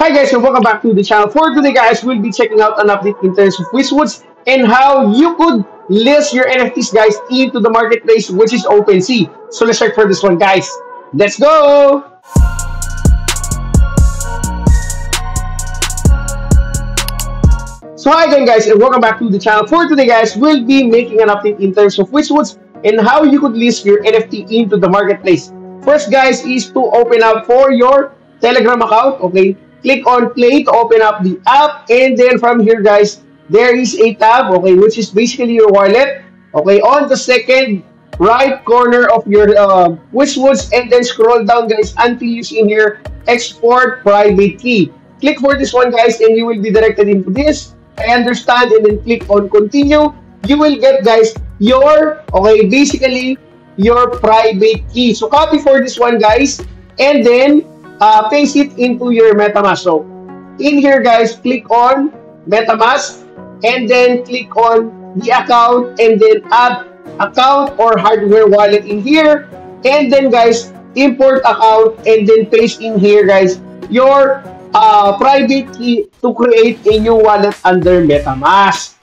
Hi guys and welcome back to the channel. For today guys, we'll be checking out an update in terms of Wizwoods and how you could list your NFTs guys into the marketplace, which is OpenSea. So let's check for this one guys. Let's go! So hi again guys and welcome back to the channel. For today guys, we'll be making an update in terms of Wizwoods and how you could list your NFT into the marketplace. First guys is to open up for your Telegram account, okay? Click on Play to open up the app, and then from here guys, there is a tab, okay, which is basically your wallet, okay, on the second right corner of your Wizwoods, and then scroll down guys until you see here export private key. Click for this one guys and you will be directed into this. I understand, and then click on continue. You will get guys your, okay, basically your private key. So copy for this one guys, and then paste it into your MetaMask. So in here guys, click on MetaMask and then click on the account and then add account or hardware wallet in here, and then guys import account and then paste in here guys your private key to create a new wallet under MetaMask.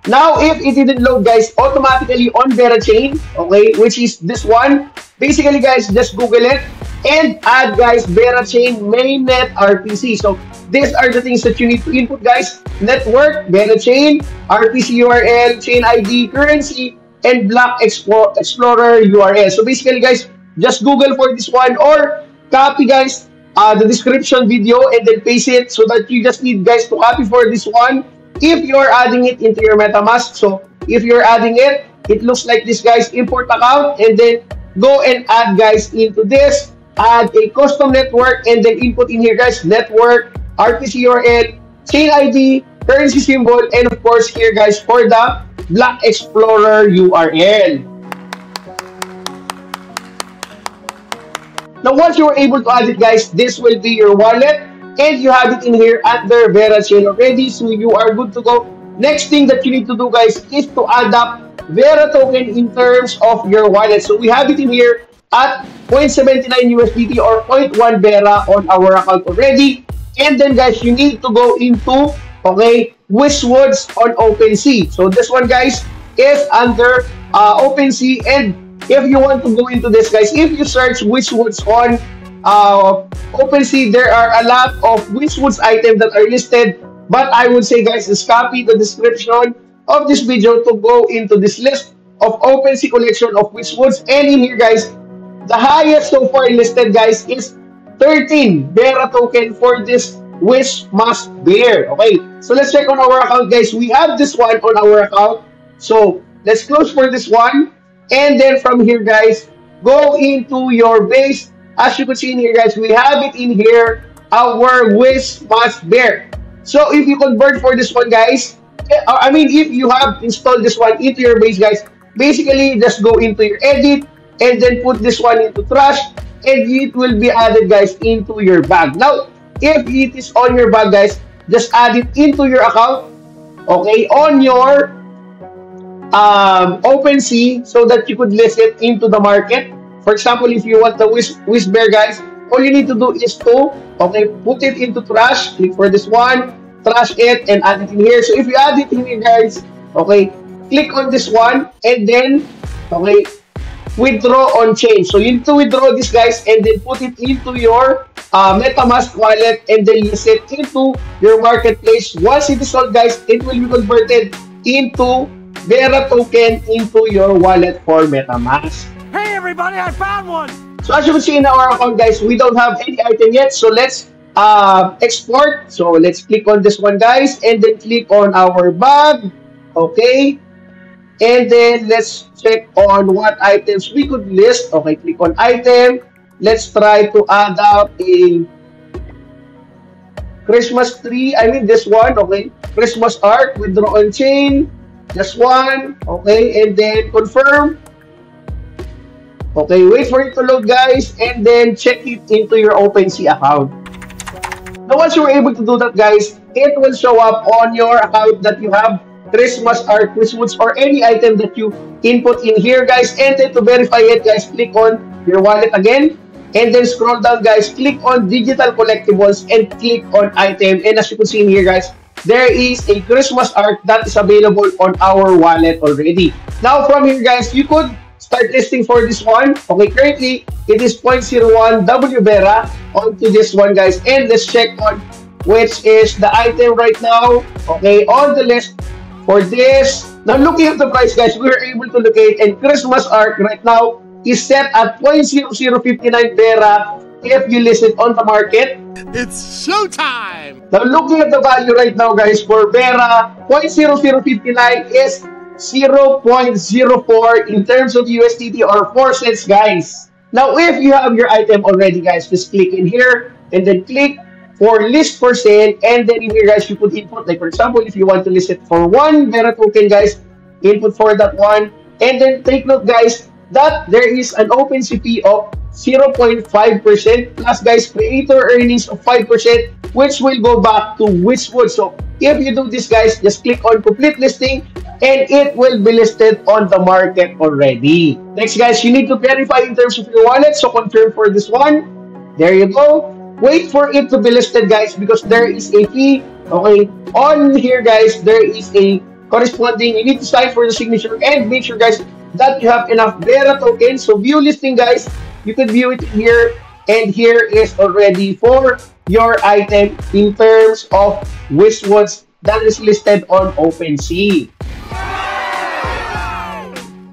Now if it didn't load guys automatically on VeraChain, okay, which is this one, basically guys just Google it and add guys VeraChain mainnet RPC. So these are the things that you need to input guys: network, VeraChain, RPC URL, chain ID, currency, and block explorer URL. So basically guys, just Google for this one or copy guys the description video and then paste it, so that you just need guys to copy for this one if you're adding it into your MetaMask. So if you're adding it, it looks like this guys: import account and then go and add guys into this, add a custom network and then input in here guys network, RPC URL, chain ID, currency symbol, and of course here guys for the block explorer URL. Now once you are able to add it guys, this will be your wallet and you have it in here under VeraChain already, so you are good to go. Next thing that you need to do guys is to add up Vera token in terms of your wallet. So we have it in here at 0.79 USDT or 0.1 Vera on our account already. And then guys, you need to go into, okay, Wizwoods on OpenSea. So this one guys is under OpenSea, and if you want to go into this guys, if you search Wizwoods on OpenSea, there are a lot of Wizwoods items that are listed, but I would say guys, just copy the description of this video to go into this list of OpenSea collection of Wizwoods. And in here guys, the highest so far listed guys is 13 Vera token for this Wizmask Bear. Okay, so let's check on our account guys. We have this one on our account, so let's close for this one, and then from here guys, go into your base. As you can see in here guys, we have it in here, our Wizmask Bear. So if you convert for this one guys, I mean if you have installed this one into your base guys, basically just go into your edit and then put this one into trash, and it will be added guys into your bag. Now if it is on your bag guys, just add it into your account, okay, on your OpenSea, so that you could list it into the market. For example, if you want the Wizbear guys, all you need to do is to, okay, put it into trash, click for this one, trash it, and add it in here. So if you add it in here guys, okay, click on this one and then, okay, withdraw on chain. So you need to withdraw this guys and then put it into your MetaMask wallet and then list it into your marketplace. Once it is sold guys, it will be converted into Vera token into your wallet for MetaMask. Hey everybody, I found one! So as you can see in our account guys, we don't have any item yet, so let's export. So let's click on this one guys and then click on our bag, okay, and then let's check on what items we could list. Okay, click on item. Let's try to add up a Christmas tree, I mean this one, okay, Christmas art, withdraw on chain, just one, okay, and then confirm. Okay, wait for it to load guys and then check it into your OpenSea account. Now once you're able to do that guys, it will show up on your account that you have Christmas art, Wizwoods, or any item that you input in here guys. And then to verify it guys, click on your wallet again and then scroll down, guys, click on digital collectibles and click on item. And as you can see here, guys, there is a Christmas art that is available on our wallet already. Now from here, guys, you could start listing for this one. Okay, currently it is 0.01 W Vera onto this one, guys, and let's check on which is the item right now. Okay, on the list for this. Now looking at the price, guys, we were able to locate, and Christmas art right now is set at 0.0059 Vera if you list it on the market. It's showtime! Now looking at the value right now, guys, for Vera, 0.0059 is 0.04 in terms of USDT or 4 cents, guys. Now if you have your item already, guys, just click in here and then click for list for sale, and then in here, guys, you put input, like for example, if you want to list it for 1 Vera token, guys, input for that one, and then take note, guys, that there is an OpenSea fee of 0.5% plus, guys, creator earnings of 5%, which will go back to Wizwood. So if you do this, guys, just click on complete listing and it will be listed on the market already. Next, guys, you need to verify in terms of your wallet, so confirm for this one. There you go. Wait for it to be listed, guys, because there is a fee. Okay, on here, guys, there is a corresponding, you need to sign for the signature and make sure, guys, that you have enough Vera tokens. So view listing, guys, you can view it here, and here is already for your item in terms of Wizwoods that is listed on OpenSea.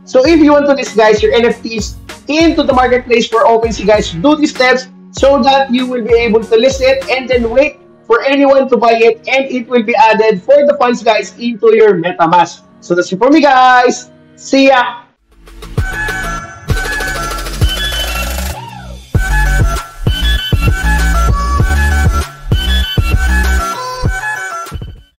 So if you want to list, guys, your NFTs into the marketplace for OpenSea, guys, do these steps so that you will be able to list it and then wait for anyone to buy it, and it will be added for the funds, guys, into your MetaMask. So that's it for me, guys. See ya!